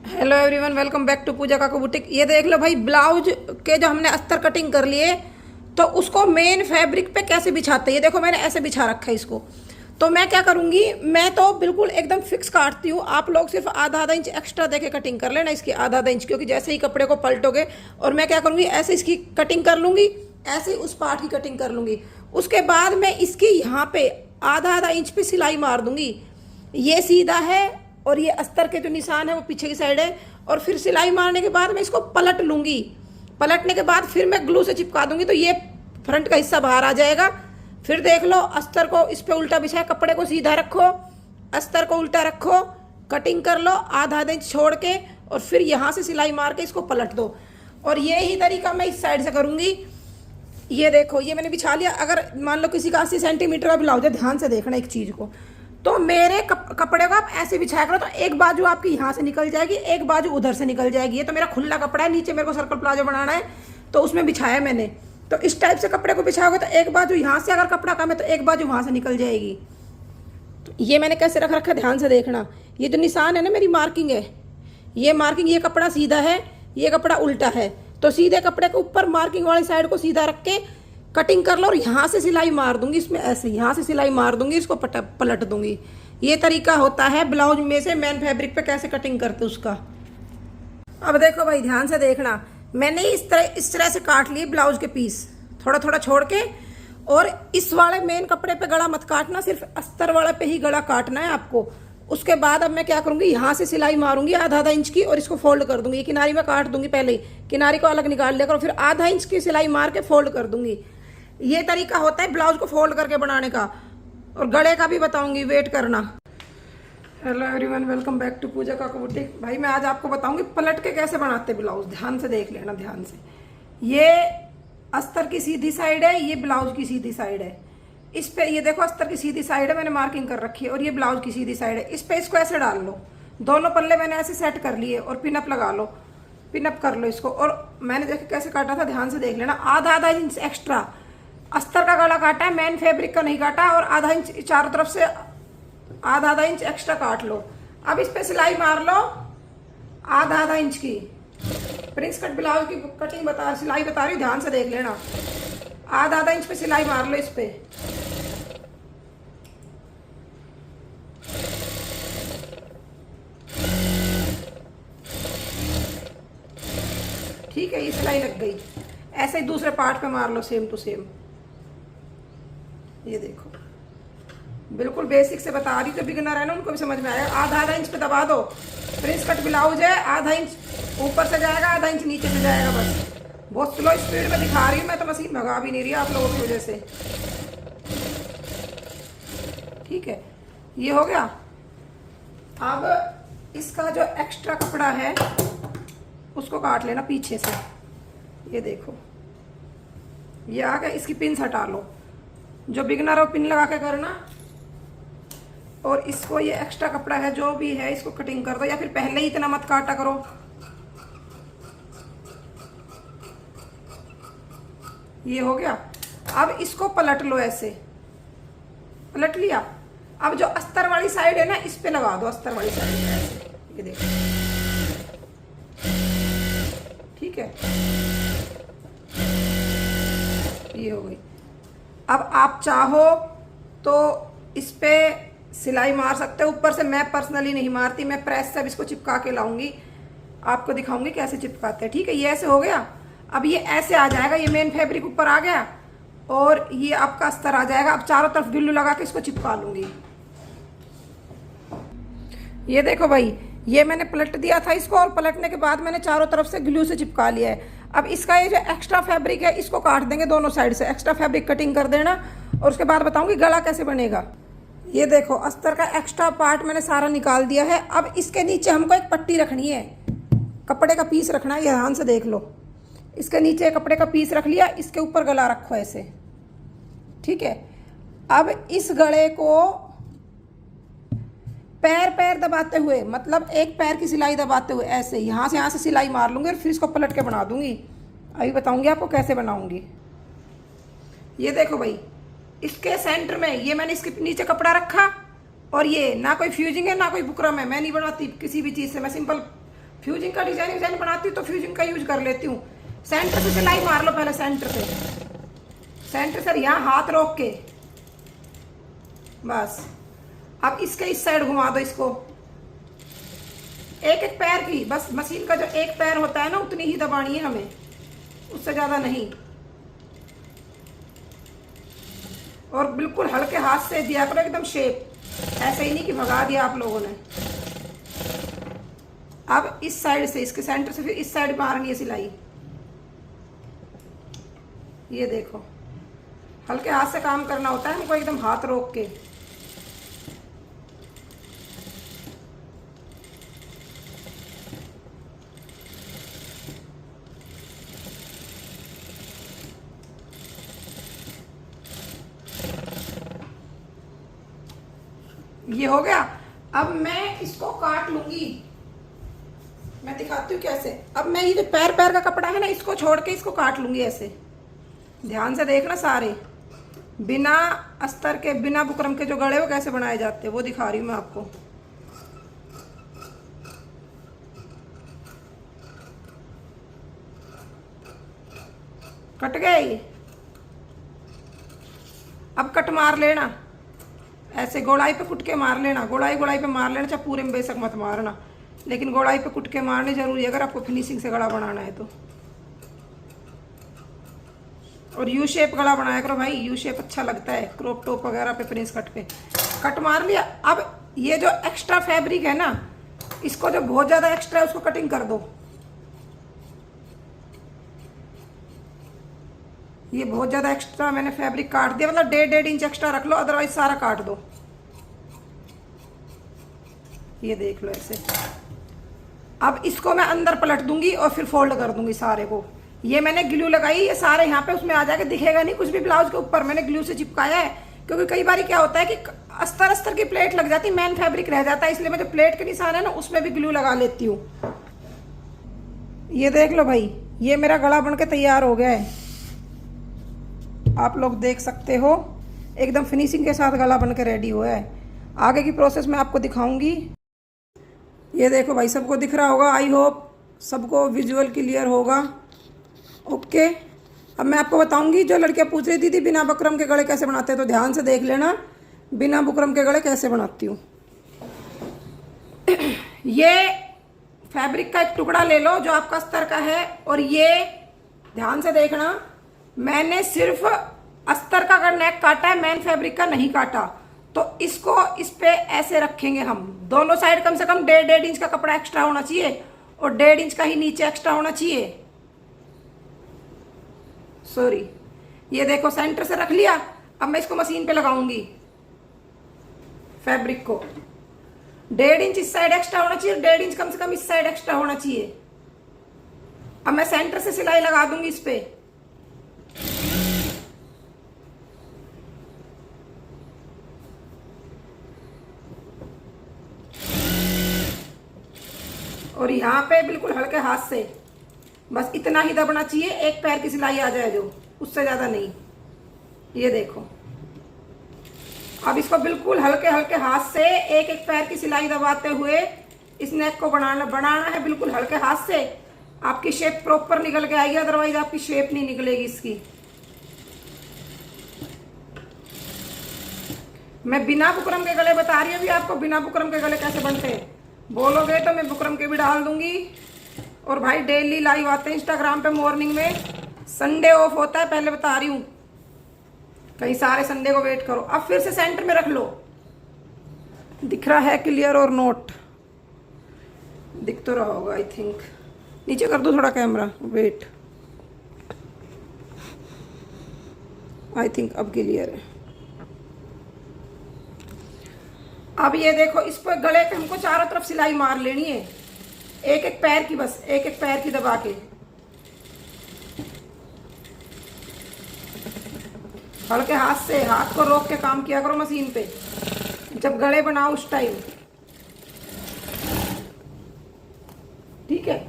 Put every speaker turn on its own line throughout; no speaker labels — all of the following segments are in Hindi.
Hello everyone, welcome back to Pooja Kaku boutique. ये देख लो भाई, ब्लाउज के जो हमने अस्तर कटिंग कर लिए तो उसको मेन फैब्रिक पे कैसे बिछाते हैं। ये देखो मैंने ऐसे बिछा रखा है इसको। तो मैं क्या करूंगी, मैं तो बिल्कुल एकदम फिक्स काटती हूँ। आप लोग सिर्फ आधा आधा इंच एक्स्ट्रा देके कटिंग कर लेना इसकी, आधा आधा इंच, क्योंकि जैसे ही कपड़े को पलटोगे। और मैं क्या करूंगी, ऐसे इसकी कटिंग कर लूंगी, ऐसे ही उस पार्ट की कटिंग कर लूंगी। उसके बाद मैं इसकी यहाँ पे आधा आधा इंच पे सिलाई मार दूंगी। ये सीधा है और ये अस्तर के जो निशान है वो पीछे की साइड है। और फिर सिलाई मारने के बाद मैं इसको पलट लूंगी। पलटने के बाद फिर मैं ग्लू से चिपका दूंगी तो ये फ्रंट का हिस्सा बाहर आ जाएगा। फिर देख लो, अस्तर को इस पे उल्टा बिछाए, कपड़े को सीधा रखो, अस्तर को उल्टा रखो, कटिंग कर लो आधा आधा इंच छोड़ के, और फिर यहाँ से सिलाई मार के इसको पलट दो। और ये ही तरीका मैं इस साइड से करूंगी। ये देखो, ये मैंने बिछा लिया। अगर मान लो किसी का 80 सेंटीमीटर का ब्लाउज है, ध्यान से देखना एक चीज को, तो मेरे कपड़े को आप ऐसे बिछाया करो तो एक बाजू आपकी यहाँ से निकल जाएगी, एक बाजू उधर से निकल जाएगी। ये तो मेरा खुला कपड़ा है, नीचे मेरे को सर्कल प्लाजो बनाना है तो उसमें बिछाया मैंने। तो इस टाइप से कपड़े को बिछाओगे तो एक बाजू यहाँ से, अगर कपड़ा कम है तो एक बाजू वहाँ से निकल जाएगी। तो ये मैंने कैसे रख रखा है, ध्यान से देखना। ये जो निशान है ना, मेरी मार्किंग है, ये मार्किंग, ये कपड़ा सीधा है, ये कपड़ा उल्टा है। तो सीधे कपड़े के ऊपर मार्किंग वाली साइड को सीधा रख के कटिंग कर लो और यहाँ से सिलाई मार दूंगी इसमें, ऐसे यहाँ से सिलाई मार दूंगी, इसको पलट दूंगी। ये तरीका होता है ब्लाउज में से मेन फैब्रिक पे कैसे कटिंग करते उसका। अब देखो भाई, ध्यान से देखना, मैंने इस तरह से काट लिए ब्लाउज के पीस, थोड़ा थोड़ा छोड़ के। और इस वाले मेन कपड़े पे गला मत काटना, सिर्फ अस्तर वाले पे ही गला काटना है आपको। उसके बाद अब मैं क्या करूंगी, यहाँ से सिलाई मारूंगी आधा आधा इंच की और इसको फोल्ड कर दूंगी। किनारी में काट दूंगी, पहले ही किनारी को अलग निकाल लिया करो, फिर आधा इंच की सिलाई मार के फोल्ड कर दूंगी। ये तरीका होता है ब्लाउज को फोल्ड करके बनाने का। और गले का भी बताऊंगी, वेट करना। Hello everyone, welcome back to Pooja Kaku boutique. भाई मैं आज आपको बताऊंगी पलट के कैसे बनाते ब्लाउज। ध्यान से देख लेना, ध्यान से। ये अस्तर की सीधी साइड है, ये ब्लाउज की सीधी साइड है। इस पे ये देखो, अस्तर की सीधी साइड है, मैंने मार्किंग कर रखी है, और ये ब्लाउज की सीधी साइड है। इस पे इसको ऐसे डाल लो, दोनों पल्ले मैंने ऐसे सेट कर लिए और पिनअप लगा लो, पिनअप कर लो इसको। और मैंने देखे कैसे काटा था, ध्यान से देख लेना। आधा आधा इंच एक्स्ट्रा अस्तर का गला काटा है, मेन फैब्रिक का नहीं काटा। और आधा इंच चारों तरफ से आधा आधा इंच एक्स्ट्रा काट लो। अब इस पे सिलाई मार लो आधा आधा इंच की। प्रिंस कट ब्लाउज की कटिंग सिलाई बता रही हूँ, ध्यान से देख लेना। आधा आधा इंच पे सिलाई मार लो इस पे। ठीक है, ये सिलाई लग गई। ऐसे ही दूसरे पार्ट पे मार लो, सेम टू सेम। ये देखो, बिल्कुल बेसिक से बता रही, तो बिगिनर है ना, उनको भी समझ में आएगा। आधा आधा इंच पे दबा दो। प्रिंस कट ब्लाउज है, आधा इंच ऊपर से जाएगा, आधा इंच नीचे से जाएगा। बस बहुत स्लो स्पीड में दिखा रही हूँ मैं, तो मशीन भगा भी नहीं रही आप लोगों की वजह से। ठीक है, ये हो गया। अब इसका जो एक्स्ट्रा कपड़ा है उसको काट लेना पीछे से। ये देखो, ये आ गया। इसकी पिन हटा लो, जो बिगनर हो पिन लगा के करना। और इसको, ये एक्स्ट्रा कपड़ा है जो भी है, इसको कटिंग कर दो, या फिर पहले ही इतना मत काटा करो। ये हो गया। अब इसको पलट लो, ऐसे पलट लिया। अब जो अस्तर वाली साइड है ना, इस पे लगा दो, अस्तर वाली साइड ऐसे। ये देखो, ठीक है, ये हो गई। अब आप चाहो तो इस पे सिलाई मार सकते हो ऊपर से। मैं पर्सनली नहीं मारती, मैं प्रेस से अब इसको चिपका के लाऊंगी, आपको दिखाऊंगी कैसे चिपकाते हैं। ठीक है, ये ऐसे हो गया। अब ये ऐसे आ जाएगा, ये मेन फैब्रिक ऊपर आ गया और ये आपका अस्तर आ जाएगा। अब चारों तरफ ग्लू लगा के इसको चिपका लूंगी। ये देखो भाई, ये मैंने पलट दिया था इसको, और पलटने के बाद मैंने चारों तरफ से ग्लू से चिपका लिया है। अब इसका ये जो एक्स्ट्रा फैब्रिक है, इसको काट देंगे दोनों साइड से। एक्स्ट्रा फैब्रिक कटिंग कर देना, और उसके बाद बताऊंगी गला कैसे बनेगा। ये देखो, अस्तर का एक्स्ट्रा पार्ट मैंने सारा निकाल दिया है। अब इसके नीचे हमको एक पट्टी रखनी है, कपड़े का पीस रखना है। ध्यान से देख लो, इसके नीचे कपड़े का पीस रख लिया, इसके ऊपर गला रखो ऐसे। ठीक है, अब इस गले को पैर पैर दबाते हुए, मतलब एक पैर की सिलाई दबाते हुए ऐसे यहाँ से सिलाई मार लूंगी और फिर इसको पलट के बना दूंगी। अभी बताऊंगी आपको कैसे बनाऊंगी। ये देखो भाई, इसके सेंटर में ये मैंने इसके नीचे कपड़ा रखा, और ये ना कोई फ्यूजिंग है ना कोई बुकरम है। मैं नहीं बनवाती किसी भी चीज़ से, मैं सिंपल फ्यूजिंग का डिजाइन बनाती हूँ तो फ्यूजिंग का यूज कर लेती हूँ। सेंटर से सिलाई मार लो पहले, सेंटर से यहाँ हाथ रोक के बस। अब इसके इस साइड घुमा दो इसको, एक एक पैर की, बस मशीन का जो एक पैर होता है ना उतनी ही दबानी है हमें, उससे ज्यादा नहीं। और बिल्कुल हल्के हाथ से दिया करो एकदम शेप, ऐसे ही नहीं कि भगा दिया आप लोगों ने। अब इस साइड से, इसके सेंटर से फिर इस साइड मारनी है सिलाई। ये देखो हल्के हाथ से काम करना होता है हमको, एकदम हाथ रोक के। ये हो गया। अब मैं इसको काट लूंगी, मैं दिखाती हूँ कैसे। अब मैं ये जो पैर का कपड़ा है ना, इसको छोड़ के इसको काट लूंगी ऐसे। ध्यान से देखना सारे, बिना अस्तर के, बिना बुकरम के जो गले वो कैसे बनाए जाते हैं वो दिखा रही हूँ मैं आपको। कट गए ये। अब कट मार लेना ऐसे, गोलाई पे कुट के मार लेना, गोलाई पे मार लेना, चाहे पूरे में बेशक मत मारना, लेकिन गोलाई पे कुट के मारने जरूरी है अगर आपको फिनिशिंग से गला बनाना है तो। और यू शेप गला बनाया करो भाई, यू शेप अच्छा लगता है क्रॉप टॉप वगैरह पे, प्रिंस कट पे। कट मार लिया। अब ये जो एक्स्ट्रा फैब्रिक है ना, इसको जो बहुत ज्यादा एक्स्ट्रा है उसको कटिंग कर दो। ये बहुत ज्यादा एक्स्ट्रा मैंने फैब्रिक काट दिया, मतलब 1.5 इंच एक्स्ट्रा रख लो, अदरवाइज सारा काट दो। ये देख लो ऐसे। अब इसको मैं अंदर पलट दूंगी और फिर फोल्ड कर दूंगी सारे को। ये मैंने ग्लू लगाई, ये सारे यहाँ पे उसमें आ जाएगा, दिखेगा नहीं कुछ भी ब्लाउज के ऊपर, मैंने ग्लू से चिपकाया है। क्योंकि कई बार क्या होता है कि अस्तर की प्लेट लग जाती है, मेन फैब्रिक रह जाता है, इसलिए मैं जो प्लेट के निशान है ना उसमें भी ग्लू लगा लेती हूँ। ये देख लो भाई, ये मेरा गला बन के तैयार हो गया है, आप लोग देख सकते हो, एकदम फिनिशिंग के साथ गला बन के रेडी हुआ है। आगे की प्रोसेस मैं आपको दिखाऊंगी। ये देखो भाई, सबको दिख रहा होगा, आई होप सबको विजुअल क्लियर होगा। ओके, अब मैं आपको बताऊंगी, जो लड़कियां पूछ रही थी बिना बुकरम के गले कैसे बनाते हैं, तो ध्यान से देख लेना बिना बुकरम के गले कैसे बनाती हूँ। ये फैब्रिक का एक टुकड़ा ले लो जो आपका अस्तर का है, और ये ध्यान से देखना, मैंने सिर्फ अस्तर का अगर नेक काटा है, मैन फैब्रिक का नहीं काटा। तो इसको इस पे ऐसे रखेंगे हम, दोनों साइड कम से कम 1.5 इंच का कपड़ा एक्स्ट्रा होना चाहिए, और 1.5 इंच का ही नीचे एक्स्ट्रा होना चाहिए। सॉरी, ये देखो सेंटर से रख लिया। अब मैं इसको मशीन पे लगाऊंगी फैब्रिक को। 1.5 इंच इस साइड एक्स्ट्रा होना चाहिए, 1.5 इंच कम से कम इस साइड एक्स्ट्रा होना चाहिए। अब मैं सेंटर से सिलाई लगा दूंगी इस पे। और यहाँ पे बिल्कुल हल्के हाथ से, बस इतना ही दबना चाहिए, एक पैर की सिलाई आ जाए जो, उससे ज्यादा नहीं। ये देखो, अब इसको बिल्कुल हल्के हल्के हाथ से एक एक पैर की सिलाई दबाते हुए इस नेक को बनाना है बिल्कुल हल्के हाथ से। आपकी शेप प्रॉपर निकल के आएगी, अदरवाइज आपकी शेप नहीं निकलेगी इसकी। मैं बिना बुकरम के गले बता रही हूँ अभी आपको, बिना बुकरम के गले कैसे बनते हैं। बोलोगे तो मैं बुकरम के भी डाल दूंगी। और भाई डेली लाइव आते हैं इंस्टाग्राम पे मॉर्निंग में, संडे ऑफ होता है, पहले बता रही हूँ, कहीं सारे संडे को वेट करो। अब फिर से सेंटर में रख लो, दिख रहा है क्लियर और नोट, दिख तो रहा होगा आई थिंक। नीचे कर दो थोड़ा कैमरा, वेट, आई थिंक अब क्लियर है। अब ये देखो, इस पर गले पे हमको चारों तरफ सिलाई मार लेनी है, एक एक पैर की, बस एक एक पैर की दबा के। हल्के हाथ से, हाथ को रोक के काम किया करो मशीन पे जब गले बनाओ उस टाइम, ठीक है।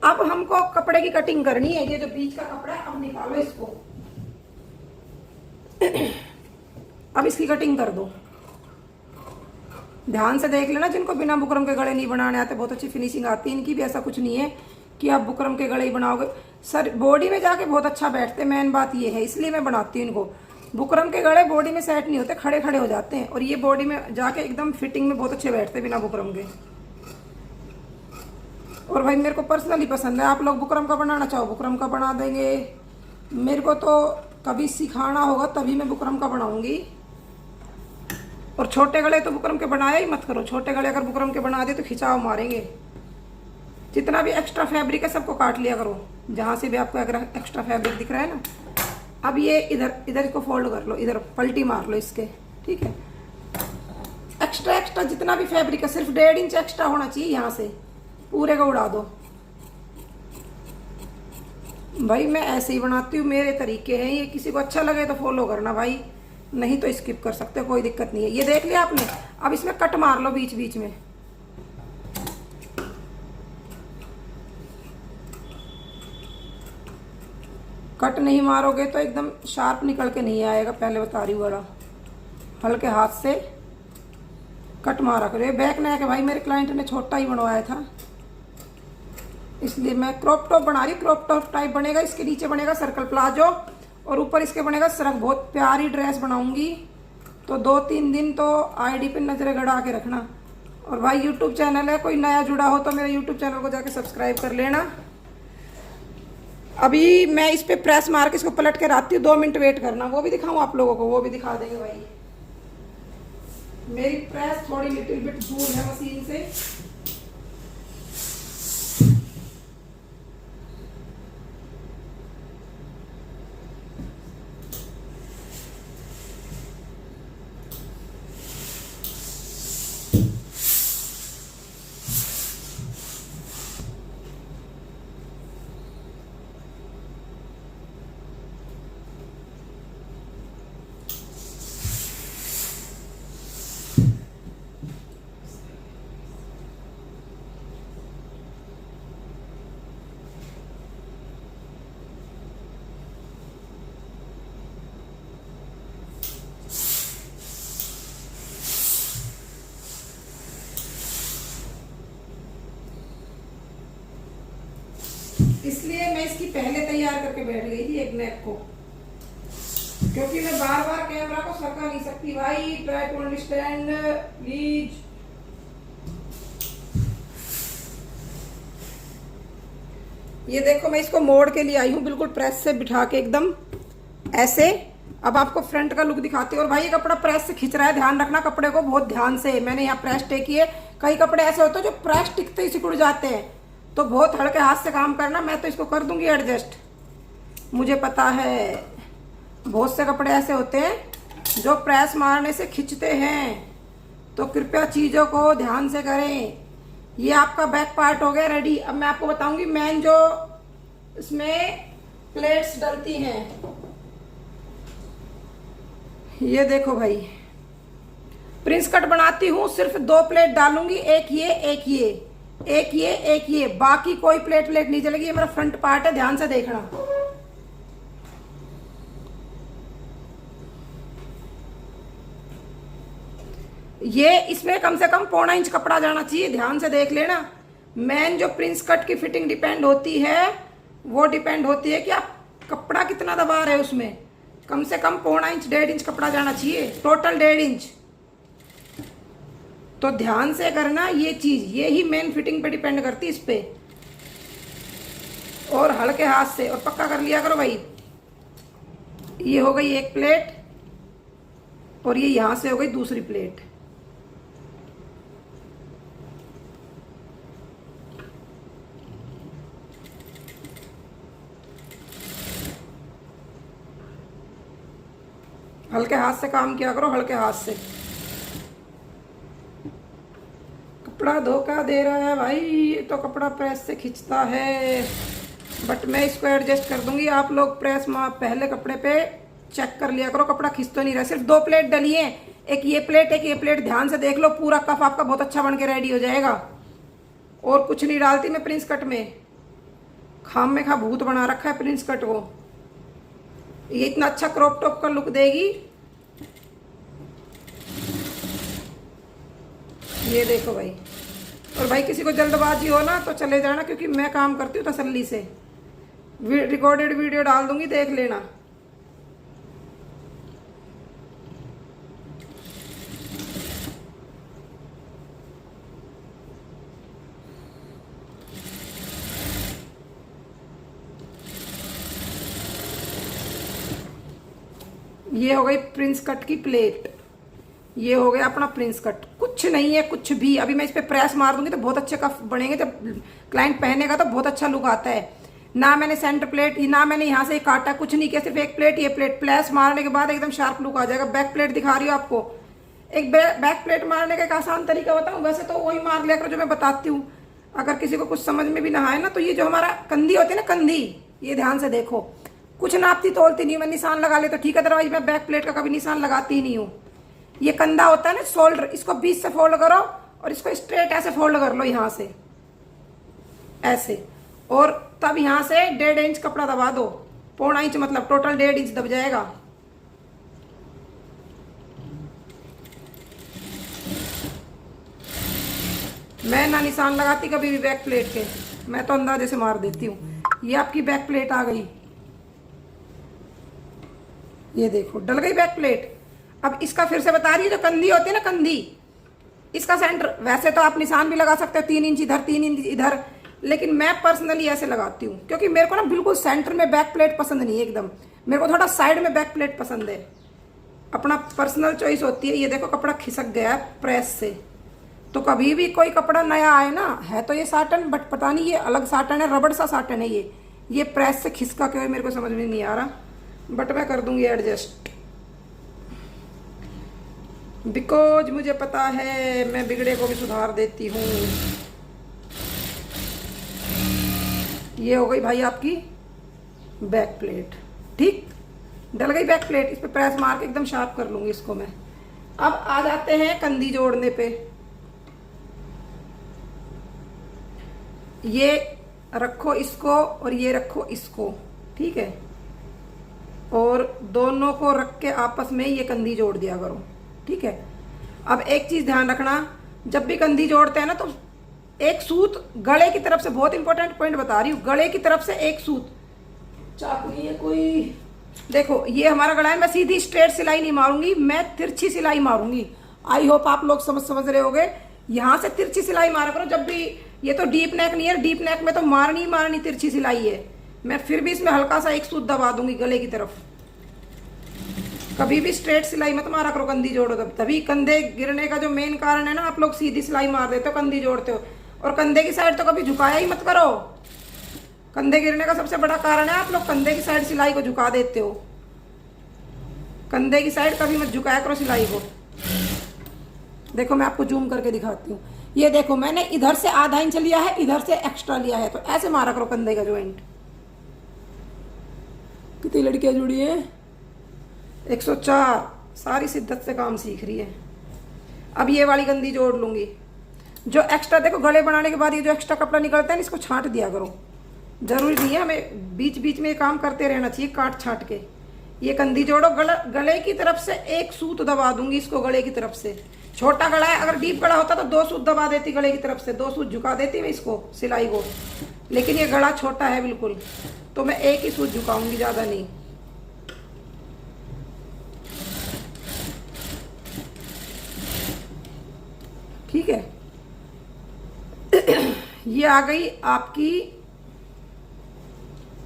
अब हमको कपड़े की कटिंग करनी है। ये जो बीच का कपड़ा है, अब निकालो इसको, अब इसकी कटिंग कर दो। ध्यान से देख लेना, जिनको बिना बुकरम के गले नहीं बनाने आते, बहुत अच्छी फिनिशिंग आती है इनकी भी। ऐसा कुछ नहीं है कि आप बुकरम के गले ही बनाओगे, सर बॉडी में जाके बहुत अच्छा बैठते, मेन बात ये है, इसलिए मैं बनाती हूँ इनको। बुकरम के गले बॉडी में सेट नहीं होते, खड़े खड़े हो जाते हैं, और ये बॉडी में जाके एकदम फिटिंग में बहुत अच्छे बैठते बिना बुकरम के। और भाई मेरे को पर्सनली पसंद है, आप लोग बुकरम का बनाना चाहो बुकरम का बना देंगे, मेरे को तो कभी सिखाना होगा तभी मैं बुकरम का बनाऊंगी। और छोटे गले तो बुकरम के बनाया ही मत करो, छोटे गले अगर बुकरम के बना दे तो खिंचाव मारेंगे। जितना भी एक्स्ट्रा फैब्रिक है सबको काट लिया करो, जहाँ से भी आपको अगर एक्स्ट्रा फैब्रिक दिख रहा है ना। अब ये इधर इधर इसको फोल्ड कर लो, इधर पलटी मार लो इसके, ठीक है। एक्स्ट्रा जितना भी फैब्रिक है सिर्फ 1.5 इंच एक्स्ट्रा होना चाहिए, यहाँ से पूरे को उड़ा दो। भाई मैं ऐसे ही बनाती हूँ, मेरे तरीके हैं ये, किसी को अच्छा लगे तो फॉलो करना भाई, नहीं तो स्किप कर सकते, कोई दिक्कत नहीं है। ये देख लिया आपने, अब इसमें कट मार लो बीच बीच में। कट नहीं मारोगे तो एकदम शार्प निकल के नहीं आएगा, पहले बता रही हूँ वाला। हल्के हाथ से कट मारा करो। ये बैक नेक है भाई, मेरे क्लाइंट ने छोटा ही बनवाया था, इसलिए मैं क्रॉप टॉप बना रही। क्रॉप टॉप टाइप बनेगा, इसके नीचे बनेगा सर्कल प्लाजो और ऊपर इसके बनेगा सरक। बहुत प्यारी ड्रेस बनाऊंगी, तो 2-3 दिन तो आईडी पे नजरें गड़ा के रखना। और भाई यूट्यूब चैनल है, कोई नया जुड़ा हो तो मेरे यूट्यूब चैनल को जाके सब्सक्राइब कर लेना। अभी मैं इस पे प्रेस मार के इसको पलट के रखती हूँ, 2 मिनट वेट करना, वो भी दिखाऊं आप लोगों को, वो भी दिखा देंगे भाई। मेरी प्रेस थोड़ी लिटिल बिट दूर है मशीन से। इसलिए मैं इसकी पहले तैयार करके बैठ गई थी एक नेक को, क्योंकि मैं बार बार कैमरा को सरका नहीं सकती भाई। Try to understand please. ये देखो मैं इसको मोड़ के लिए आई हूँ, बिल्कुल प्रेस से बिठा के एकदम ऐसे। अब आपको फ्रंट का लुक दिखाती हूँ। और भाई ये कपड़ा प्रेस से खिंच रहा है, ध्यान रखना कपड़े को बहुत ध्यान से। मैंने यहाँ प्रेस टेकी है, कई कपड़े ऐसे होते हैं जो प्रेस टिकते ही सिकुड़ जाते हैं, तो बहुत हल्के हाथ से काम करना। मैं तो इसको कर दूंगी एडजस्ट, मुझे पता है बहुत से कपड़े ऐसे होते हैं जो प्रेस मारने से खिंचते हैं, तो कृपया चीज़ों को ध्यान से करें। ये आपका बैक पार्ट हो गया रेडी। अब मैं आपको बताऊंगी मेन जो इसमें प्लेट्स डलती हैं। ये देखो भाई, प्रिंस कट बनाती हूँ, सिर्फ 2 प्लेट डालूंगी, एक ये एक ये, एक ये एक ये, बाकी कोई प्लेट नहीं चलेगी। ये मेरा फ्रंट पार्ट है, ध्यान से देखना। ये इसमें कम से कम 1.25 इंच कपड़ा जाना चाहिए, ध्यान से देख लेना। मेन जो प्रिंस कट की फिटिंग डिपेंड होती है, वो डिपेंड होती है कि आप कपड़ा कितना दबा रहे हो उसमें। कम से कम 1.25 इंच 1.5 इंच कपड़ा जाना चाहिए, टोटल 1.5 इंच। तो ध्यान से करना ये चीज, ये ही मेन फिटिंग पे डिपेंड करती है इस पे। और हल्के हाथ से और पक्का कर लिया करो भाई। ये हो गई एक प्लेट और ये यहां से हो गई दूसरी प्लेट। हल्के हाथ से काम किया करो, हल्के हाथ से। कपड़ा धोखा दे रहा है भाई, तो कपड़ा प्रेस से खींचता है, बट मैं इसको एडजस्ट कर दूंगी। आप लोग प्रेस पहले कपड़े पे चेक कर लिया करो, कपड़ा खींच तो नहीं रहा। सिर्फ 2 प्लेट डली है, एक ये प्लेट एक ये प्लेट, ध्यान से देख लो। पूरा कफ आपका बहुत अच्छा बन के रेडी हो जाएगा। और कुछ नहीं डालती मैं प्रिंस कट में, खाम में खा भूत बना रखा है प्रिंस कट को। ये इतना अच्छा क्रॉप टॉप का लुक देगी। ये देखो भाई। और भाई किसी को जल्दबाजी हो ना तो चले जाना, क्योंकि मैं काम करती हूँ तसल्ली से। रिकॉर्डेड वीडियो डाल दूंगी, देख लेना। ये हो गई प्रिंस कट की प्लेट, ये हो गया अपना प्रिंस कट। कुछ नहीं है कुछ भी। अभी मैं इस पे प्रेस मार दूंगी तो बहुत अच्छे कफ बनेंगे, जब क्लाइंट पहनेगा तो बहुत अच्छा लुक आता है। ना मैंने सेंटर प्लेट, ना मैंने यहाँ से काटा, कुछ नहीं किया, सिर्फ एक प्लेट, ये प्लेट। प्रेस मारने के बाद एकदम शार्प लुक आ जाएगा। बैक प्लेट दिखा रही हूँ आपको। एक बैक प्लेट मारने का एक आसान तरीका बताऊँ, वैसे तो वही मार लिया करो जो मैं बताती हूँ। अगर किसी को कुछ समझ में भी ना आए ना, तो ये जो हमारा कंधी होती है ना, कंधी, ये ध्यान से देखो। कुछ नापती तोलती नहीं, मैं निशान लगा ले तो ठीक है, अदरवाइज मैं बैक प्लेट का कभी निशान लगाती ही नहीं हूँ। ये कंधा होता है ना शोल्डर, इसको बीच से फोल्ड करो और इसको स्ट्रेट ऐसे फोल्ड कर लो, यहाँ से ऐसे, और तब यहाँ से 1.5 इंच कपड़ा दबा दो। 1.25 इंच मतलब टोटल 1.5 इंच दब जाएगा। मैं ना निशान लगाती कभी भी बैक प्लेट के, मैं तो अंदाजे से मार देती हूँ। ये आपकी बैक प्लेट आ गई, ये देखो डल गई बैक प्लेट। अब इसका फिर से बता रही है, जो कंधी होती है ना, कंधी, इसका सेंटर, वैसे तो आप निशान भी लगा सकते हो 3 इंच इधर 3 इंच इधर, लेकिन मैं पर्सनली ऐसे लगाती हूँ, क्योंकि मेरे को ना बिल्कुल सेंटर में बैक प्लेट पसंद नहीं है एकदम। मेरे को थोड़ा साइड में बैक प्लेट पसंद है। अपना पर्सनल चॉइस होती है। ये देखो कपड़ा खिसक गया प्रेस से। तो कभी भी कोई कपड़ा नया आए ना, है तो ये साटन, बट पता नहीं ये अलग साटन है, रबड़ सा साटन है ये प्रेस से खिसका क्यों है मेरे को समझ में नहीं आ रहा, बट मैं कर दूंगी एडजस्ट, बिकॉज मुझे पता है मैं बिगड़े को भी सुधार देती हूँ। ये हो गई भाई आपकी बैक प्लेट। ठीक, डल गई बैक प्लेट। इस पे प्रेस मार के एकदम शार्प कर लूंगी इसको मैं। अब आ जाते हैं कंधी जोड़ने पे। ये रखो इसको और ये रखो इसको, ठीक है, और दोनों को रख के आपस में ये कंधी जोड़ दिया करो, ठीक है। अब एक चीज ध्यान रखना, जब भी कंधी जोड़ते हैं ना, तो एक सूत गले की तरफ से, बहुत इंपॉर्टेंट पॉइंट बता रही हूँ, गले की तरफ से एक सूत, चाकू नहीं है कोई, देखो ये हमारा गला है, मैं सीधी स्ट्रेट सिलाई नहीं मारूंगी, मैं तिरछी सिलाई मारूंगी। आई होप आप लोग समझ रहे होगे। यहां से तिरछी सिलाई मारा करो जब भी। ये तो डीप नेक नहीं है, डीप नेक में तो मारनी तिरछी सिलाई है। मैं फिर भी इसमें हल्का सा एक सूत दबा दूंगी गले की तरफ। कभी भी स्ट्रेट सिलाई मत मारा करो कंधी जोड़ो तभी कंधे गिरने का जो मेन कारण है ना, आप लोग सीधी सिलाई मार देते हो, कंधी जोड़ते हो, और कंधे की साइड तो कभी झुकाया ही मत करो। कंधे गिरने का सबसे बड़ा कारण है आप लोग कंधे की साइड सिलाई को झुका देते हो। कंधे की साइड कभी मत झुकाया करो सिलाई को। देखो मैं आपको जूम करके दिखाती हूँ। ये देखो मैंने इधर से आधा इंच लिया है, इधर से एक्स्ट्रा लिया है, तो ऐसे मारा करो कंधे का ज्वाइंट। कितनी लड़कियां जुड़ी है? 104। सारी शिद्दत से काम सीख रही है। अब ये वाली कंधी जोड़ लूंगी। जो एक्स्ट्रा, देखो गले बनाने के बाद ये जो एक्स्ट्रा कपड़ा निकलता है ना, इसको छांट दिया करो। जरूरी नहीं है हमें बीच बीच में ये काम करते रहना चाहिए, काट छांट के। ये कंधी जोड़ो, गले की तरफ से एक सूत दबा दूंगी इसको, गले की तरफ से। छोटा गला है, अगर डीप गला होता तो 2 सूत दबा देती गले की तरफ से, 2 सूत झुका देती मैं इसको सिलाई को, लेकिन ये गला छोटा है बिल्कुल, तो मैं एक ही सूत झुकाऊंगी, ज्यादा नहीं। ठीक है। ये आ गई आपकी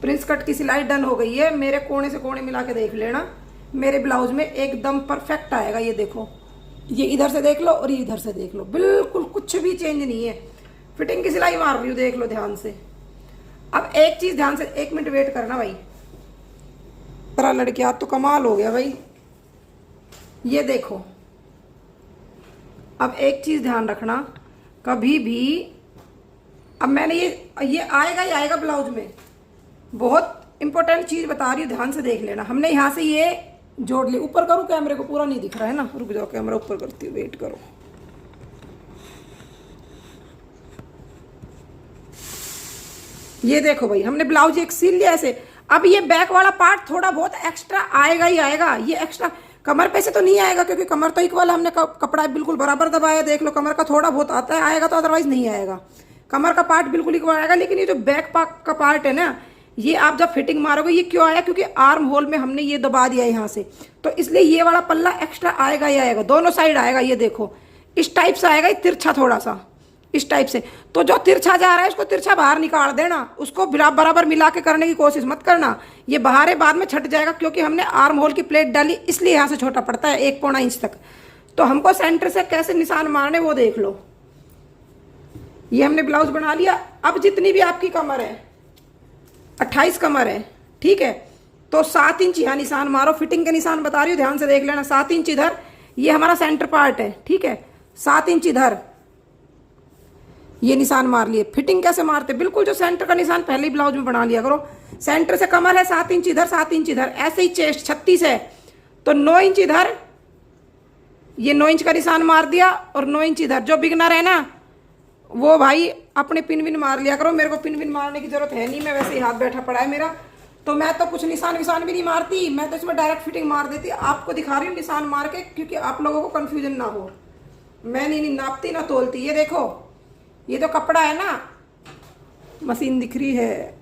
प्रिंस कट की सिलाई, डन हो गई है। मेरे कोने से कोने मिला के देख लेना, मेरे ब्लाउज में एकदम परफेक्ट आएगा। ये देखो, ये इधर से देख लो और ये इधर से देख लो, बिल्कुल कुछ भी चेंज नहीं है। फिटिंग की सिलाई मार रही हूँ, देख लो ध्यान से। अब एक चीज ध्यान से, 1 मिनट वेट करना भाई। तेरा लड़की आज तो कमाल हो गया भाई। ये देखो, अब एक चीज ध्यान रखना, कभी भी, अब मैंने ये आएगा ही आएगा ब्लाउज में। बहुत इंपॉर्टेंट चीज बता रही हूँ, ध्यान से देख लेना। हमने यहां से ये जोड़ ले, ऊपर करूँ, कैमरे को पूरा नहीं दिख रहा है ना, रुक जाओ, कैमरा ऊपर करती हूँ, वेट करो। ये देखो भाई, हमने ब्लाउज एक सील लिया ऐसे। अब ये बैक वाला पार्ट थोड़ा बहुत एक्स्ट्रा आएगा ही आएगा। ये एक्स्ट्रा कमर पे से तो नहीं आएगा क्योंकि कमर तो इक्वल, हमने कपड़ा बिल्कुल बराबर दबाया, देख लो कमर का थोड़ा बहुत आता है, आएगा तो अदरवाइज नहीं आएगा। कमर का पार्ट बिल्कुल इक्वल आएगा, लेकिन ये जो बैक का पार्ट है ना, ये आप जब फिटिंग मारोगे, ये क्यों आया, क्योंकि आर्म होल में हमने ये दबा दिया यहाँ से, तो इसलिए ये वाला पल्ला एक्स्ट्रा आएगा ही आएगा, दोनों साइड आएगा। ये देखो इस टाइप से आएगा, ये तिरछा थोड़ा सा इस टाइप से। तो जो तिरछा जा रहा है उसको तिरछा बाहर निकाल देना, उसको बराबर मिला के करने की कोशिश मत करना, ये बाहर बाद में छट जाएगा, क्योंकि हमने आर्म होल की प्लेट डाली इसलिए यहाँ से छोटा पड़ता है 1 इंच तक। तो हमको सेंटर से कैसे निशान मारने वो देख लो। ये हमने ब्लाउज बना लिया। अब जितनी भी आपकी कमर है, 28 कमर है, ठीक है, तो 7 इंच यहाँ निशान मारो। फिटिंग के निशान बता रही हूँ, ध्यान से देख लेना। 7 इंच इधर, ये हमारा सेंटर पार्ट है, ठीक है, 7 इंच इधर ये निशान मार लिए। फिटिंग कैसे मारते, बिल्कुल जो सेंटर का निशान पहले ही ब्लाउज में बना लिया करो। सेंटर से कमर है 7 इंच इधर, 7 इंच इधर, ऐसे ही चेस्ट 36 है तो 9 इंच इधर, ये 9 इंच का निशान मार दिया, और 9 इंच इधर। जो बिगनर है ना वो भाई अपने पिन विन मार लिया करो, मेरे को पिन विन मारने की जरूरत है नहीं, मैं वैसे ही हाथ बैठा पड़ा है मेरा, तो मैं तो कुछ निशान विशान भी नहीं मारती, मैं तो इसमें डायरेक्ट फिटिंग मार देती। आपको दिखा रही हूँ निशान मार के, क्योंकि आप लोगों को कंफ्यूजन ना हो। मैं नहीं नापती ना तोलती। ये देखो, ये जो कपड़ा है ना, मशीन दिख रही है,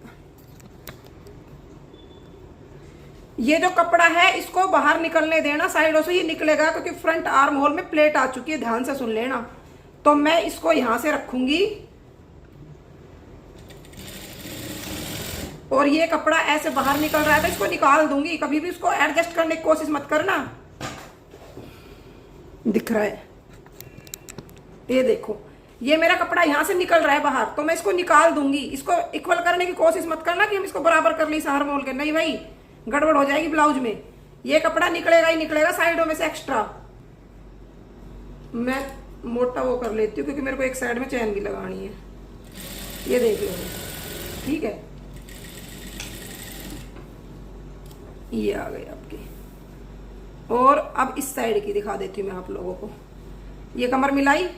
ये जो कपड़ा है इसको बाहर निकलने देना साइडों से, ये निकलेगा क्योंकि फ्रंट आर्म होल में प्लेट आ चुकी है, ध्यान से सुन लेना। तो मैं इसको यहां से रखूंगी, और ये कपड़ा ऐसे बाहर निकल रहा है तो इसको निकाल दूंगी। कभी भी इसको एडजस्ट करने की कोशिश मत करना। दिख रहा है, ये देखो, ये मेरा कपड़ा यहां से निकल रहा है बाहर, तो मैं इसको निकाल दूंगी। इसको इक्वल करने की कोशिश मत करना कि हम इसको बराबर कर ली सार मोल के, नहीं भाई, गड़बड़ हो जाएगी ब्लाउज में। ये कपड़ा निकलेगा ही निकलेगा साइडों में से एक्स्ट्रा। मैं मोटा वो कर लेती हूँ क्योंकि मेरे को एक साइड में चैन भी लगानी है। ये देख लो, ठीक है, ये आ गई आपकी। और अब इस साइड की दिखा देती हूँ मैं आप लोगों को। ये कमर मिलाई,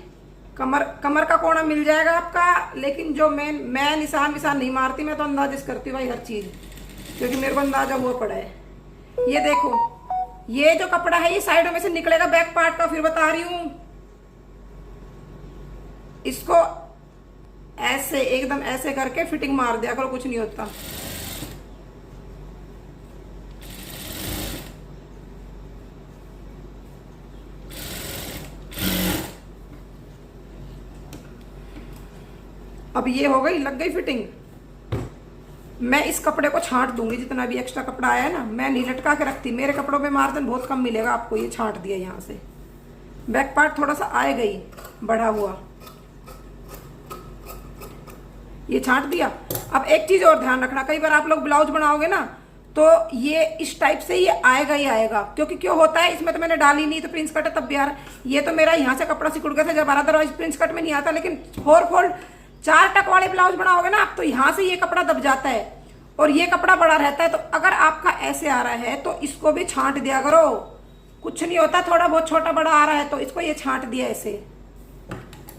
कमर का कोना मिल जाएगा आपका, लेकिन जो मैं निशान विशान नहीं मारती, मैं तो अंदाज करती हूँ भाई हर चीज, क्योंकि मेरे को अंदाजा हुआ पड़ा है। ये देखो, ये जो कपड़ा है ये साइडों में से निकलेगा बैक पार्ट का, फिर बता रही हूं। इसको ऐसे एकदम ऐसे करके फिटिंग मार दिया करो, कुछ नहीं होता। अब ये हो गई, लग गई फिटिंग। मैं इस कपड़े को छांट दूंगी, जितना भी एक्स्ट्रा कपड़ा आया है ना, मैं नहीं लटका के रखती। मेरे कपड़ों में मार्जिन बहुत कम मिलेगा आपको। ये छांट दिया यहाँ से, बैक पार्ट थोड़ा सा आएगा ही बढ़ा हुआ, ये छांट दिया। अब एक चीज और ध्यान रखना, कई बार आप लोग ब्लाउज बनाओगे ना तो ये इस टाइप से ये आएगा ही आएगा, क्योंकि क्यों होता है, इसमें तो मैंने डाली नहीं, तो प्रिंस कट है तब भी आ रहा। ये तो मेरा यहाँ से कपड़ा सिकुड़ गया था जब आ रहा, अदरवाइज प्रिंस कट में नहीं आता। लेकिन 4 फोल्ड 4 टक वाले ब्लाउज बनाओगे ना आप, तो यहाँ से ये कपड़ा दब जाता है और ये कपड़ा बड़ा रहता है। तो अगर आपका ऐसे आ रहा है तो इसको भी छांट दिया करो, कुछ नहीं होता। थोड़ा बहुत छोटा बड़ा आ रहा है तो इसको ये छांट दिया ऐसे।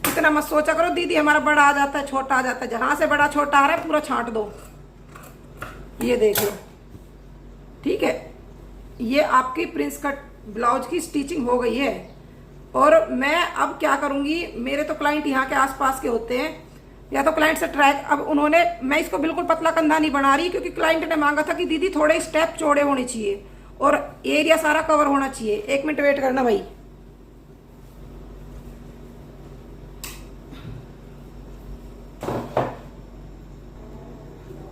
इतना मत सोचा करो दीदी हमारा बड़ा आ जाता है छोटा आ जाता है, जहां से बड़ा छोटा आ रहा है पूरा छांट दो। ये देख लो, ठीक है, ये आपकी प्रिंस कट ब्लाउज की स्टिचिंग हो गई है। और मैं अब क्या करूंगी, मेरे तो क्लाइंट यहाँ के आसपास के होते हैं, या तो क्लाइंट से ट्रैक, अब उन्होंने, मैं इसको बिल्कुल पतला कंधा नहीं बना रही, क्योंकि क्लाइंट ने मांगा था कि दीदी थोड़े स्टेप चौड़े होने चाहिए और एरिया सारा कवर होना चाहिए। 1 मिनट वेट करना भाई।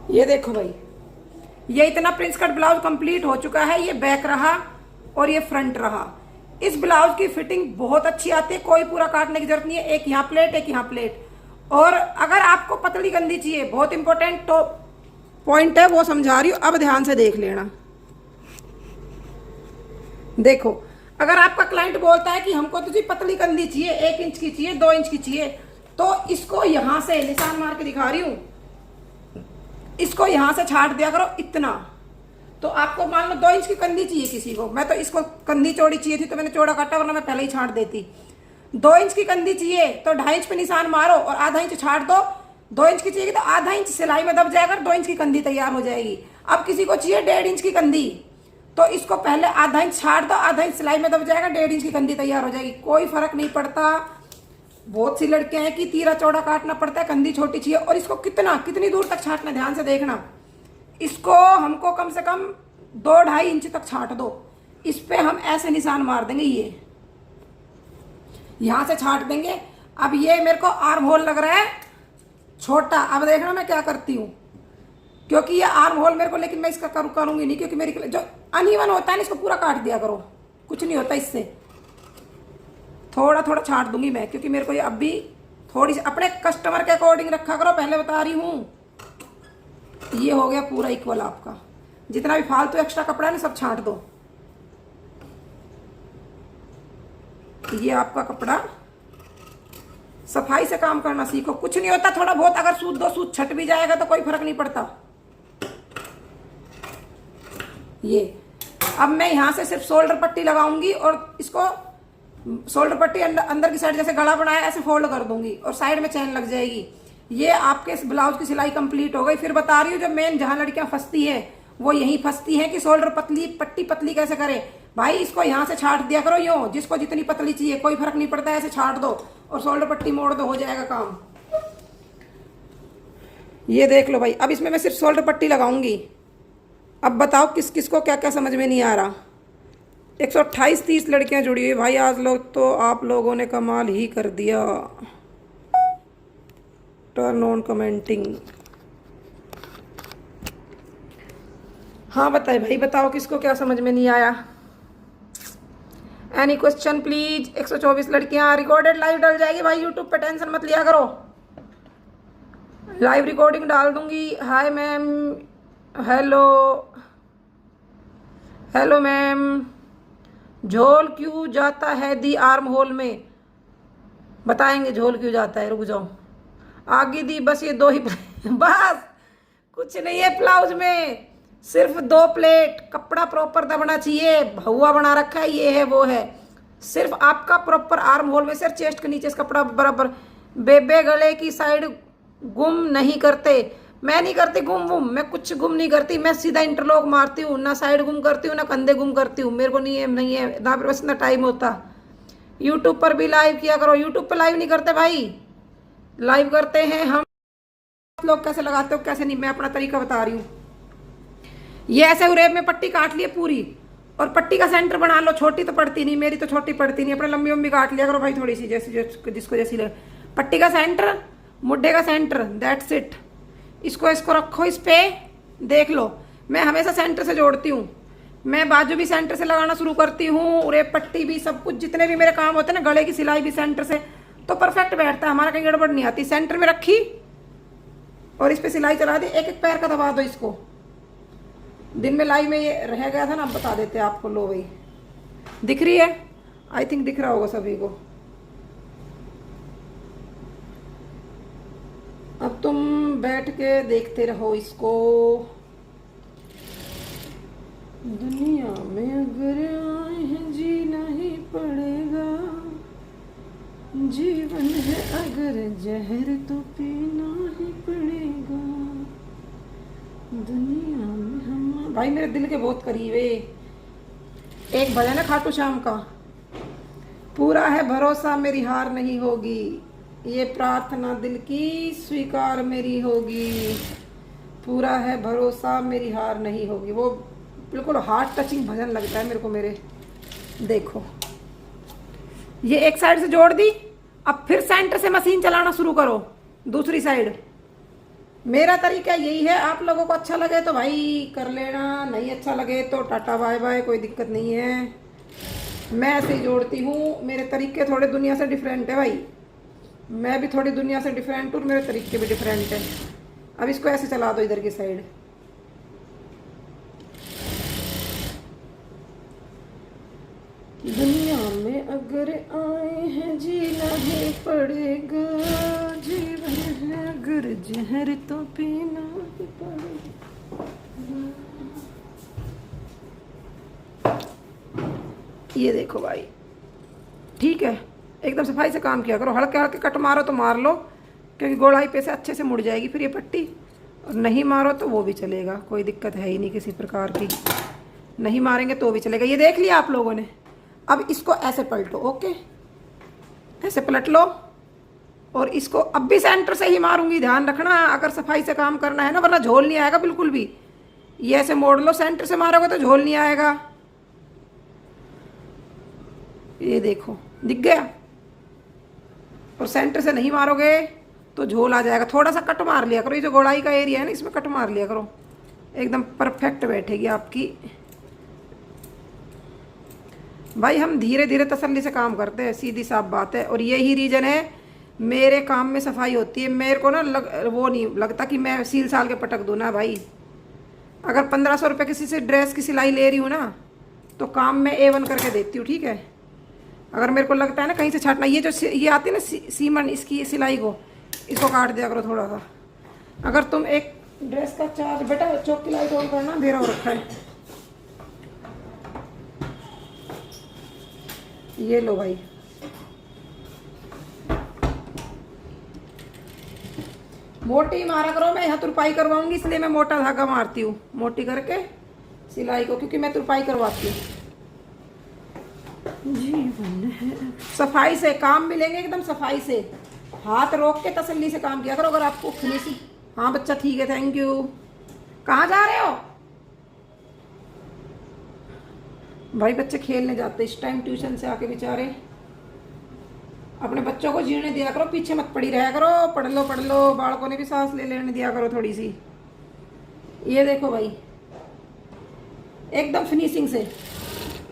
ये देखो भाई, ये इतना प्रिंस कट ब्लाउज कंप्लीट हो चुका है। ये बैक रहा और ये फ्रंट रहा। इस ब्लाउज की फिटिंग बहुत अच्छी आती है, कोई पूरा काटने की जरूरत नहीं है। एक यहाँ प्लेट, एक यहाँ प्लेट। और अगर आपको पतली गंदी चाहिए, बहुत इंपॉर्टेंट तो पॉइंट है वो समझा रही हूं, अब ध्यान से देख लेना। देखो, अगर आपका क्लाइंट बोलता है कि हमको तुझे पतली कंधी चाहिए, 1 इंच की चाहिए, 2 इंच की चाहिए, तो इसको यहां से निशान मार के दिखा रही हूं, इसको यहां से छाट दिया करो इतना। तो आपको मान लो 2 इंच की कंधी चाहिए किसी को, मैं तो इसको कंधी चौड़ी चाहिए थी तो मैंने चौड़ा काटा, वरना मैं पहले ही छाट देती। 2 इंच की कंधी चाहिए तो 2.5 इंच पे निशान मारो और आधा इंच छाट दो। 2 इंच की चाहिए तो आधा इंच सिलाई में दब जाएगा, 2 इंच की कंधी तैयार हो जाएगी। अब किसी को चाहिए 1.5 इंच की कंधी, तो इसको पहले आधा इंच छाड़ दो, आधा इंच सिलाई में दब जाएगा, 1.5 इंच की कंदी तैयार हो जाएगी। कोई फर्क नहीं पड़ता। बहुत सी लड़कियां हैं कि तीरा चौड़ा काटना पड़ता है, कंदी छोटी चाहिए। और इसको कितनी दूर तक छाटना, ध्यान से देखना। इसको हमको कम से कम 2-2.5 इंच तक छाट दो। इस पे हम ऐसे निशान मार देंगे, ये यहां से छाट देंगे। अब ये मेरे को आर्म होल लग रहा है छोटा। अब देखना मैं क्या करती हूँ, क्योंकि ये आर्म होल मेरे को, लेकिन मैं इसका करूंगी नहीं, क्योंकि मेरी जो अनइवन होता है ना, इसको पूरा काट दिया करो, कुछ नहीं होता इससे। थोड़ा थोड़ा छाट दूंगी मैं, क्योंकि मेरे को ये अब भी थोड़ी सी अपने कस्टमर के अकॉर्डिंग रखा करो, पहले बता रही हूं। ये हो गया पूरा इक्वल आपका। जितना भी फालतू एक्स्ट्रा कपड़ा है ना, सब छाट दो। ये आपका कपड़ा, सफाई से काम करना सीखो। कुछ नहीं होता, थोड़ा बहुत अगर सूत 2 सूत छट भी जाएगा तो कोई फर्क नहीं पड़ता। ये अब मैं यहां से सिर्फ शोल्डर पट्टी लगाऊंगी और इसको शोल्डर पट्टी अंदर की साइड जैसे गला बनाया ऐसे फोल्ड कर दूंगी और साइड में चैन लग जाएगी। ये आपके इस ब्लाउज की सिलाई कंप्लीट हो गई। फिर बता रही हूँ, जो मेन जहां लड़कियां फंसती है वो यही फंसती है कि शोल्डर पट्टी पतली कैसे करे। भाई इसको यहां से छाट दिया करो, यूं जिसको जितनी पतली चाहिए, कोई फर्क नहीं पड़ता, ऐसे छाट दो और शोल्डर पट्टी मोड़ दो, हो जाएगा काम। ये देख लो भाई, अब इसमें मैं सिर्फ शोल्डर पट्टी लगाऊंगी। अब बताओ किस किस को क्या क्या समझ में नहीं आ रहा। 128-30 लड़कियां जुड़ी हुई भाई आज लोग, तो आप लोगों ने कमाल ही कर दिया। Turn on commenting. हाँ बताए भाई, बताओ किसको क्या समझ में नहीं आया। Any question please. 124 लड़कियां। रिकॉर्डेड लाइव डल जाएगी भाई यूट्यूब पे, टेंशन मत लिया करो, लाइव रिकॉर्डिंग डाल दूंगी। Hi ma'am, hello hello ma'am. झोल क्यों जाता है दी आर्म होल में, बताएंगे झोल क्यों जाता है, रुक जाओ। आगे दी बस ये 2 ही बस कुछ नहीं है ब्लाउज में, सिर्फ 2 प्लेट। कपड़ा प्रॉपर दबना चाहिए, भहुआ बना रखा है, ये है वो है। सिर्फ आपका प्रॉपर आर्म होल में, सिर्फ चेस्ट के नीचे कपड़ा बराबर। बेबे गले की साइड गुम नहीं करते, मैं नहीं करती गुम, मैं कुछ गुम नहीं करती। मैं सीधा इंटरलॉक मारती हूँ, ना साइड गुम करती हूँ ना कंधे गुम करती हूँ। मेरे को नहीं है ना मेरे पास इतना टाइम होता। यूट्यूब पर भी लाइव किया करो। यूट्यूब पर लाइव नहीं करते भाई, लाइव करते हैं हम लोग। कैसे लगाते हो कैसे नहीं, मैं अपना तरीका बता रही हूँ। ये ऐसे उरेब में पट्टी काट लिए पूरी, और पट्टी का सेंटर बना लो। छोटी तो पड़ती नहीं, मेरी तो छोटी पड़ती नहीं, अपने लंबी लंबी काट लिया करो भाई, थोड़ी सी जैसी जिसको जैसी लगे। पट्टी का सेंटर, मुड्ढे का सेंटर, दैट्स इट। इसको रखो इस पे, देख लो। मैं हमेशा सेंटर से जोड़ती हूँ, मैं बाजू भी सेंटर से लगाना शुरू करती हूँ, उरेब पट्टी भी, सब कुछ जितने भी मेरे काम होते हैं ना, गले की सिलाई भी सेंटर से, तो परफेक्ट बैठता है हमारा, कहीं गड़बड़ नहीं आती। सेंटर में रखी और इस पे सिलाई चला दी। एक एक पैर का दबा दो इसको। दिन में लाइव में ये रह गया था ना, अब बता देते हैं आपको। लो भाई, दिख रही है, आई थिंक दिख रहा होगा सभी को। अब तुम बैठ के देखते रहो इसको। दुनिया में अगर आए हैं जीना ही पड़ेगा, जीवन है अगर जहर तो पीना ही पड़ेगा। दुनिया में हम, भाई मेरे दिल के बहुत करीब है। एक भजन है खाटू श्याम का, पूरा है भरोसा मेरी हार नहीं होगी, ये प्रार्थना दिल की स्वीकार मेरी होगी। पूरा है भरोसा मेरी हार नहीं होगी, वो बिल्कुल हार्ट टचिंग भजन लगता है मेरे को। मेरे देखो, ये एक साइड से जोड़ दी, अब फिर सेंटर से मशीन चलाना शुरू करो दूसरी साइड। मेरा तरीका यही है। आप लोगों को अच्छा लगे तो भाई कर लेना, नहीं अच्छा लगे तो टाटा बाय बाय, कोई दिक्कत नहीं है। मैं ऐसे ही जोड़ती हूँ, मेरे तरीके थोड़े दुनिया से डिफरेंट है भाई। मैं भी थोड़ी दुनिया से डिफरेंट हूँ, मेरे तरीके भी डिफरेंट है। अब इसको ऐसे चला दो इधर की साइड। दुनिया में अगर आए हैं जीना ही पड़ेगा, जीवन है अगर जहर तो पीना ही पड़ेगा। ये देखो भाई, ठीक है, एकदम सफाई से काम किया करो। हल्के हल्के कट मारो तो मार लो, क्योंकि गोलाई पे से अच्छे से मुड़ जाएगी फिर ये पट्टी, और नहीं मारो तो वो भी चलेगा, कोई दिक्कत है ही नहीं किसी प्रकार की। नहीं मारेंगे तो भी चलेगा। ये देख लिया आप लोगों ने। अब इसको ऐसे पलटो, ओके, ऐसे पलट लो। और इसको अब भी सेंटर से ही मारूंगी, ध्यान रखना अगर सफाई से काम करना है ना, वरना झोल नहीं आएगा बिल्कुल भी। ये ऐसे मोड़ लो, सेंटर से मारोगे तो झोल नहीं आएगा। ये देखो दिख गया। और सेंटर से नहीं मारोगे तो झोल आ जाएगा। थोड़ा सा कट मार लिया करो, ये जो गोलाई का एरिया है ना इसमें कट मार लिया करो, एकदम परफेक्ट बैठेगी आपकी। भाई हम धीरे धीरे तसल्ली से काम करते हैं, सीधी साफ बात है। और यही रीज़न है मेरे काम में सफाई होती है। मेरे को ना वो नहीं लगता कि मैं सील साल के पटक दूँ ना भाई। अगर 1500 रुपये किसी से ड्रेस की सिलाई ले रही हूँ ना तो काम में A1 करके देती हूँ, ठीक है। अगर मेरे को लगता है ना कहीं से छाटना, ये जो ये आती है ना सीमन, इसकी सिलाई को इसको काट दिया करो थोड़ा सा। अगर तुम एक ड्रेस का चार्ज, बेटा चौक की लाइट ऑन करना, अंधेरा हो रखा है। ये लो भाई, मोटी मारा करो। मैं यहाँ तुरपाई करवाऊंगी इसलिए मैं मोटा धागा मारती हूँ, मोटी करके सिलाई को, क्योंकि मैं तुरपाई करवाती हूँ। जीवन है सफाई से काम मिलेंगे, एकदम सफाई से, हाथ रोक के तसल्ली से काम किया करो। अगर आपको फिनिशिंग, हाँ बच्चा ठीक है, थैंक यू। कहाँ जा रहे हो भाई? बच्चे खेलने जाते इस टाइम ट्यूशन से आके बेचारे। अपने बच्चों को जीने दिया करो, पीछे मत पड़ी रहा करो, पढ़ लो। बालकों ने भी सांस ले लेने दिया करो थोड़ी सी। ये देखो भाई, एकदम फिनिशिंग से,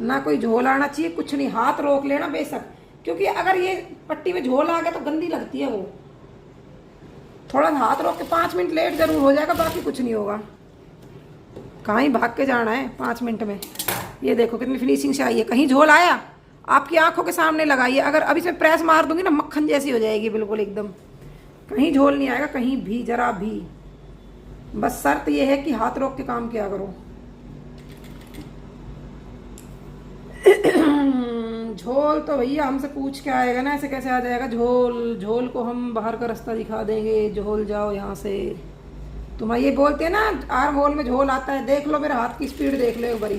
ना कोई झोल आना चाहिए, कुछ नहीं। हाथ रोक लेना बेशक, क्योंकि अगर ये पट्टी में झोल आ गया तो गंदी लगती है वो। थोड़ा हाथ रोक के 5 मिनट लेट जरूर हो जाएगा, बाकी कुछ नहीं होगा। कहाँ ही भाग के जाना है 5 मिनट में। ये देखो कितनी फिनिशिंग से आई है। कहीं झोल आया आपकी आंखों के सामने लगाइए। अगर अब इसमें प्रेस मार दूंगी ना, मक्खन जैसी हो जाएगी बिल्कुल एकदम। कहीं झोल नहीं आएगा, कहीं भी, जरा भी। बस शर्त ये है कि हाथ रोक के काम किया करो। झोल तो भैया हमसे पूछ के आएगा ना, ऐसे कैसे आ जाएगा झोल? झोल को हम बाहर का रास्ता दिखा देंगे, झोल जाओ यहाँ से। तुम्हारा ये बोलते हैं ना आर्म होल में झोल आता है, देख लो मेरे हाथ की स्पीड देख लो एक बारी।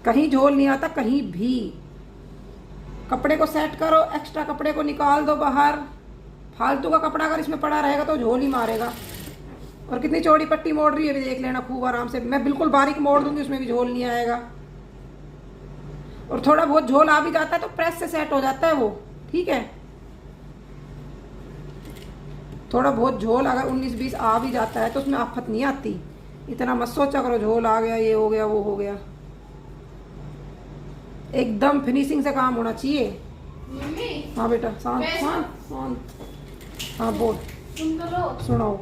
कहीं झोल नहीं आता, कहीं भी। कपड़े को सेट करो, एक्स्ट्रा कपड़े को निकाल दो बाहर। फालतू का कपड़ा अगर इसमें पड़ा रहेगा तो झोल ही मारेगा। और कितनी चौड़ी पट्टी मोड़ रही है भी देख लेना खूब आराम से। मैं बिल्कुल बारीक मोड़ दूंगी, उसमें भी झोल नहीं आएगा। और थोड़ा बहुत झोल आ भी जाता है तो प्रेस से सेट हो जाता है वो, ठीक है। थोड़ा बहुत झोल अगर 19-20 आ भी जाता है तो उसमें आफत नहीं आती। इतना मत सोचा करो झोल आ गया, ये हो गया, वो हो गया। एकदम फिनिशिंग से काम होना चाहिए।
मम्मी,
हाँ बेटा, शांत शांत शांत। हाँ बोल, सुनाओ।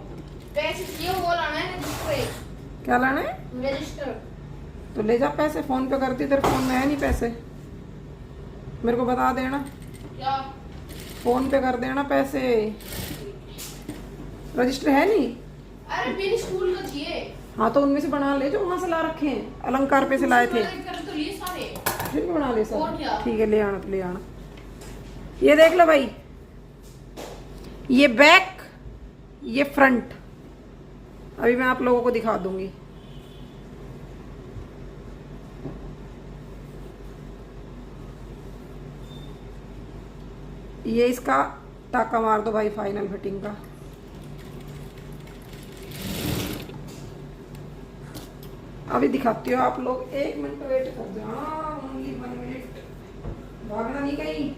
पैसे ये वो लाना है, रजिस्टर।
क्या लाना है?
रजिस्टर।
तो ले जा पैसे, फोन पे करती, तेरे फोन में है नहीं पैसे, मेरे को बता देना।
क्या?
फोन पे कर देना पैसे। रजिस्टर है नहीं?
अरे मेरी स्कूल का चाहिए।
हाँ तो उनमें से बना ले जो वहां से ला रखे हैं, अलंकार पे से लाए थे।
तो ये सारे
फिर भी बना ले सर,
और क्या?
ठीक है, ले आना तो ले आना। ये देख लो भाई, ये बैक, ये फ्रंट। अभी मैं आप लोगों को दिखा दूंगी। ये इसका टाका मार दो भाई फाइनल फिटिंग का। अभी दिखाती हो आप लोग, 1 मिनट वेट कर जाना, ओनली 1 मिनट, भागना नहीं कहीं।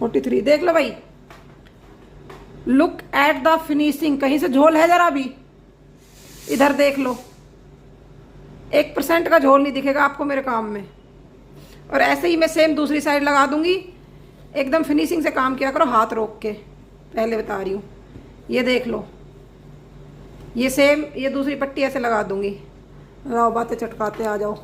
(43) देख लो भाई, लुक एट द फिनिशिंग। कहीं से झोल है जरा भी? इधर देख लो, 1% का झोल नहीं दिखेगा आपको मेरे काम में। और ऐसे ही मैं सेम दूसरी साइड लगा दूंगी। एकदम फिनिशिंग से काम किया करो, हाथ रोक के, पहले बता रही हूँ। ये देख लो, ये सेम, ये दूसरी पट्टी ऐसे लगा दूंगी। आओ बातें चटकाते, आ जाओ।